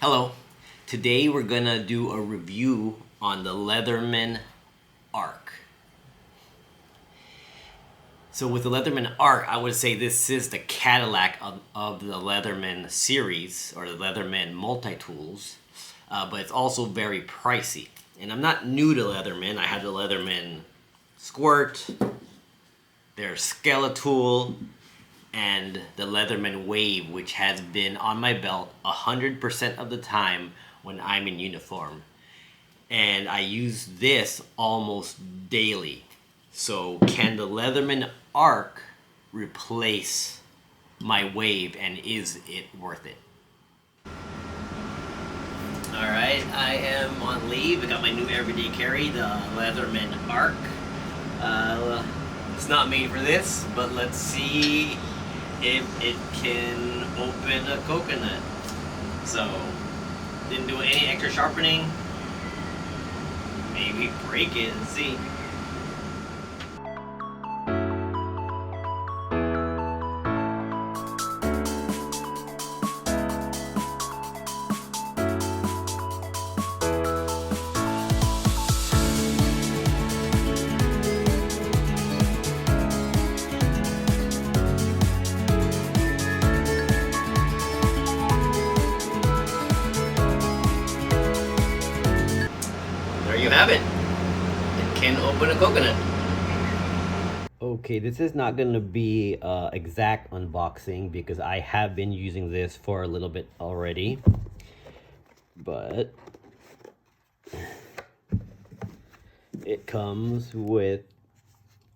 Hello, today we're gonna do a review on the Leatherman Arc. So with the Leatherman Arc, I would say this is the Cadillac of the Leatherman series, or the Leatherman Multitools, but it's also very pricey. And I'm not new to Leatherman. I had the Leatherman Squirt, their Skeletool, and the Leatherman Wave, which has been on my belt 100% of the time when I'm in uniform. And I use this almost daily. So can the Leatherman Arc replace my Wave, and is it worth it? Alright, I am on leave. I got my new everyday carry, the Leatherman Arc. It's not made for this, but let's see if it can open a coconut. So, didn't do any extra sharpening. Maybe break it and see. There you have it. It can open a coconut. Okay, this is not going to be exact unboxing because I have been using this for a little bit already. But it comes with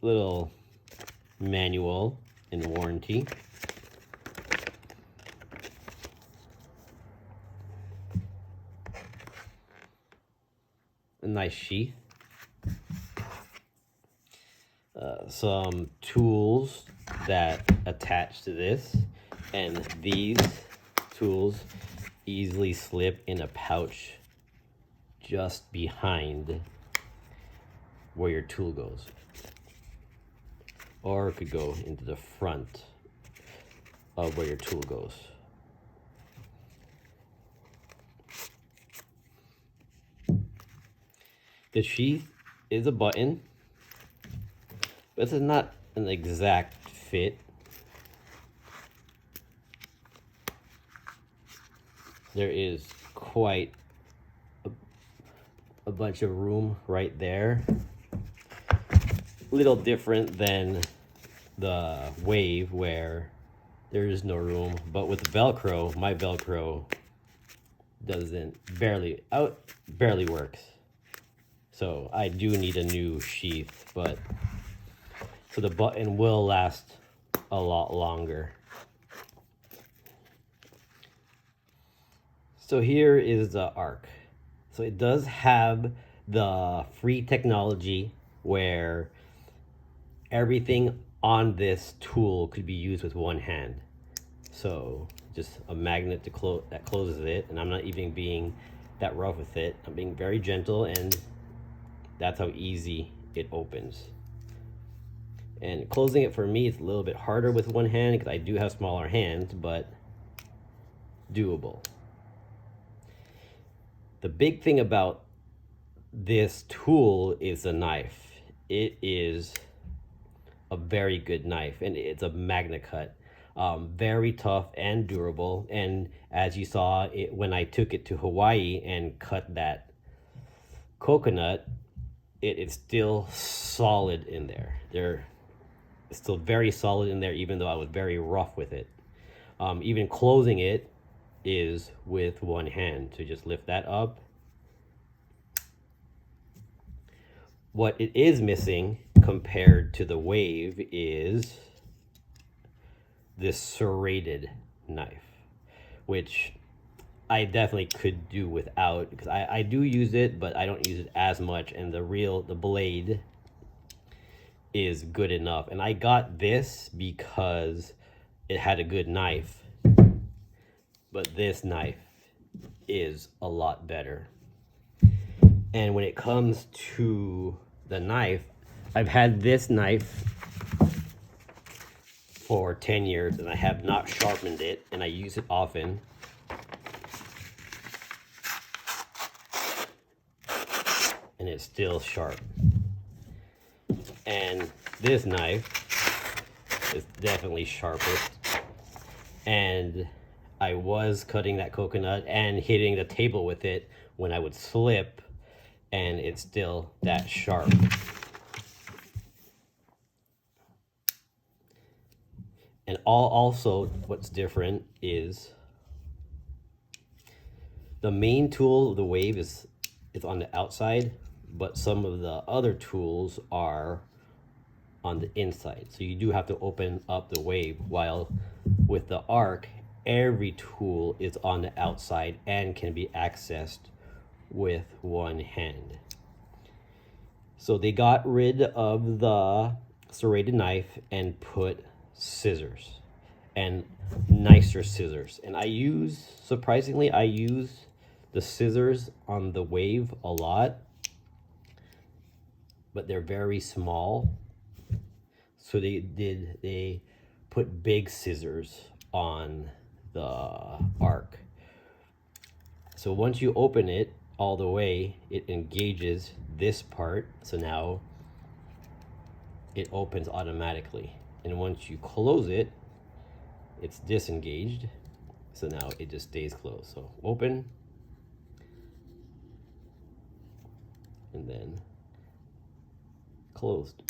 little manual and warranty. A nice sheath. Some tools that attach to this, and these tools easily slip in a pouch just behind where your tool goes, or it could go into the front of where your tool goes. The sheath is a button. This is not an exact fit. There is quite a bunch of room right there. Little different than the Wave where there is no room, but with the Velcro, my Velcro barely works. So I do need a new sheath, but so the button will last a lot longer. So here is the Arc. So it does have the free technology where everything on this tool could be used with one hand. So just a magnet that closes it, and I'm not even being that rough with it. I'm being very gentle, and that's how easy it opens. And closing it for me is a little bit harder with one hand because I do have smaller hands, but doable. The big thing about this tool is the knife. It is a very good knife, and it's a magnet cut. Very tough and durable. And as you saw it when I took it to Hawaii and cut that coconut, it is still solid in there. It's still very solid in there, even though I was very rough with it. Even closing it is with one hand, to just lift that up. What it is missing compared to the Wave is this serrated knife, which I definitely could do without, because I do use it, but I don't use it as much, and the blade is good enough. And I got this because it had a good knife, but this knife is a lot better. And when it comes to the knife, I've had this knife for 10 years and I have not sharpened it, and I use it often. it's still sharp. And this knife is definitely sharpest. And I was cutting that coconut and hitting the table with it when I would slip, and it's still that sharp. And also what's different is the main tool, the wave, is on the outside, but some of the other tools are on the inside. So you do have to open up the wave, while with the Arc, every tool is on the outside and can be accessed with one hand. So they got rid of the serrated knife and put scissors, and nicer scissors. And surprisingly, I use the scissors on the wave a lot, but they're very small. So they put big scissors on the Arc. So once you open it all the way, it engages this part. So now it opens automatically. And once you close it, it's disengaged. So now it just stays closed. So open, and then closed.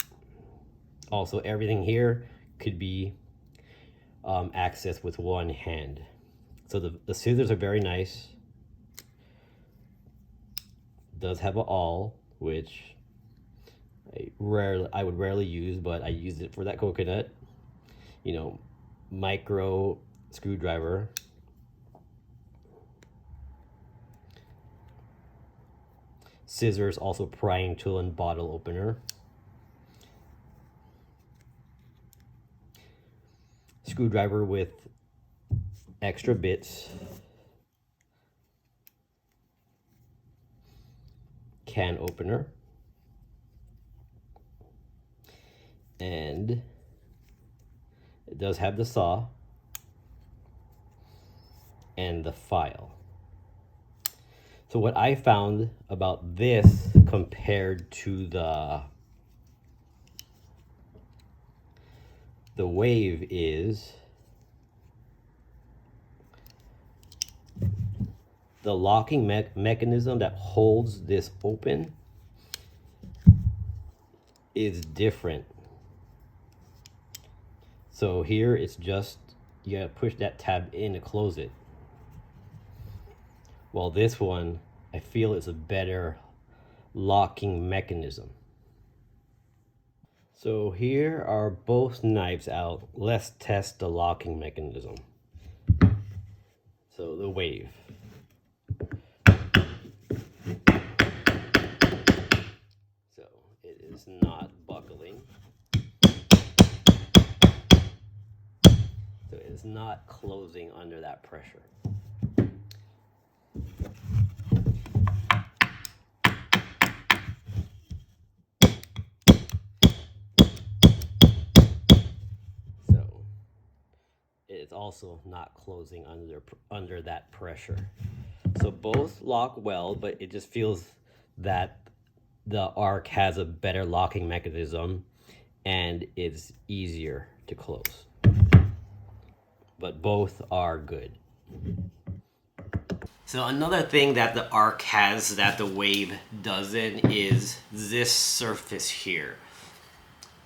Also, everything here could be accessed with one hand. So the scissors are very nice. It does have an awl, which I would rarely use, but I used it for that coconut. You know, micro screwdriver. Scissors, also prying tool and bottle opener. Screwdriver with extra bits. Can opener. And it does have the saw and the file. So what I found about this compared to the wave is the locking mechanism that holds this open is different. So here it's just, you gotta push that tab in to close it. While this one, I feel is a better locking mechanism. So here are both knives out. Let's test the locking mechanism. So the wave. So it is not buckling. So it is not closing under that pressure. It's also not closing under that pressure. So both lock well, but it just feels that the Arc has a better locking mechanism and it's easier to close. But both are good. So another thing that the Arc has that the Wave doesn't is this surface here.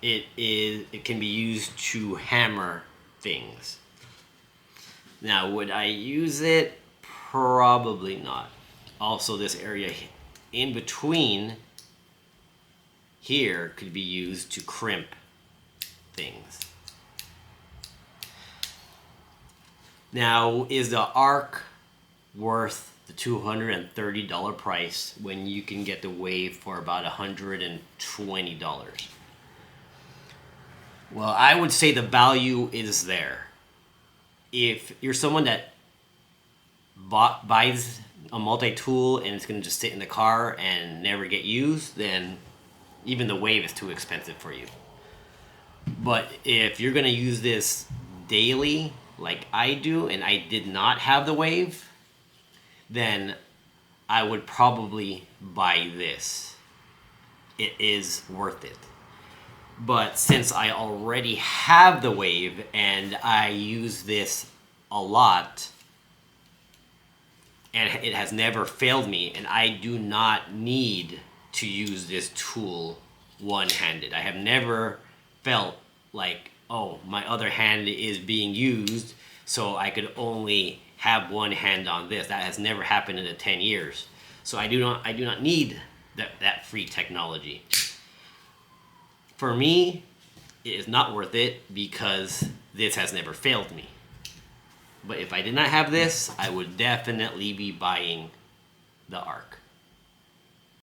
It can be used to hammer things. Now, would I use it? Probably not. Also, this area in between here could be used to crimp things. Now, is the Arc worth the $230 price when you can get the Wave for about $120? Well, I would say the value is there. If you're someone that buys a multi-tool and it's going to just sit in the car and never get used, then even the Wave is too expensive for you. But if you're going to use this daily, like I do, and I did not have the Wave, then I would probably buy this. it is worth it. But since I already have the Wave and I use this a lot, and it has never failed me, and I do not need to use this tool one-handed. I have never felt like, oh, my other hand is being used, so I could only have one hand on this. That has never happened in the 10 years. So I do not need that free technology. For me, it is not worth it because this has never failed me. But if I did not have this, I would definitely be buying the Arc.